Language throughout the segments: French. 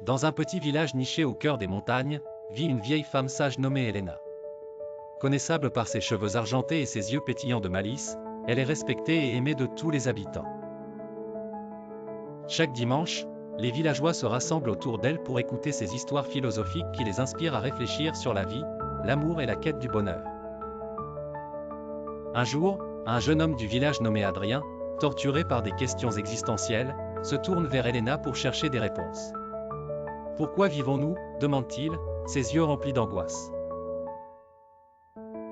Dans un petit village niché au cœur des montagnes, vit une vieille femme sage nommée Elena. Connaissable par ses cheveux argentés et ses yeux pétillants de malice, elle est respectée et aimée de tous les habitants. Chaque dimanche, les villageois se rassemblent autour d'elle pour écouter ses histoires philosophiques qui les inspirent à réfléchir sur la vie, l'amour et la quête du bonheur. Un jour, un jeune homme du village nommé Adrien, torturé par des questions existentielles, se tourne vers Elena pour chercher des réponses. « Pourquoi vivons-nous » demande-t-il, ses yeux remplis d'angoisse.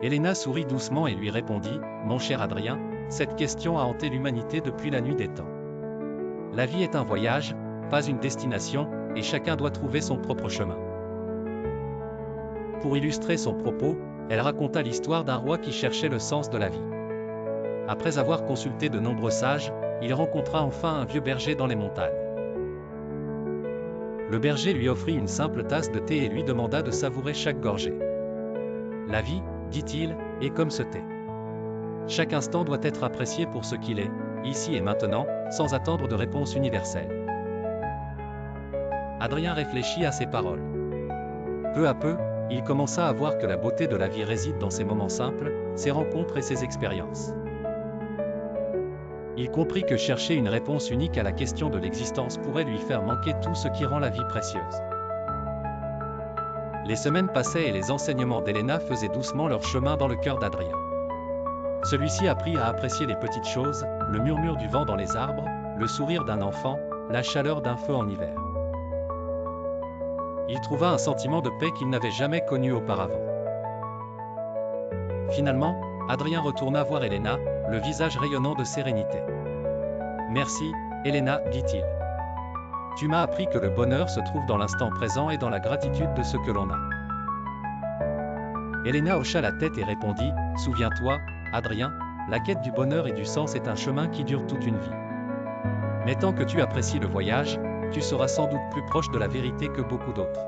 Elena sourit doucement et lui répondit « Mon cher Adrien, cette question a hanté l'humanité depuis la nuit des temps. La vie est un voyage, pas une destination, et chacun doit trouver son propre chemin. » Pour illustrer son propos, elle raconta l'histoire d'un roi qui cherchait le sens de la vie. Après avoir consulté de nombreux sages, il rencontra enfin un vieux berger dans les montagnes. Le berger lui offrit une simple tasse de thé et lui demanda de savourer chaque gorgée. « La vie, dit-il, est comme ce thé. Chaque instant doit être apprécié pour ce qu'il est, ici et maintenant, sans attendre de réponse universelle. » Adrien réfléchit à ces paroles. Peu à peu, il commença à voir que la beauté de la vie réside dans ses moments simples, ses rencontres et ses expériences. Il comprit que chercher une réponse unique à la question de l'existence pourrait lui faire manquer tout ce qui rend la vie précieuse. Les semaines passaient et les enseignements d'Elena faisaient doucement leur chemin dans le cœur d'Adrien. Celui-ci apprit à apprécier les petites choses, le murmure du vent dans les arbres, le sourire d'un enfant, la chaleur d'un feu en hiver. Il trouva un sentiment de paix qu'il n'avait jamais connu auparavant. Finalement, Adrien retourna voir Elena, le visage rayonnant de sérénité. « Merci, Elena, dit-il. Tu m'as appris que le bonheur se trouve dans l'instant présent et dans la gratitude de ce que l'on a. » Elena hocha la tête et répondit « Souviens-toi, Adrien, la quête du bonheur et du sens est un chemin qui dure toute une vie. Mais tant que tu apprécies le voyage, tu seras sans doute plus proche de la vérité que beaucoup d'autres. »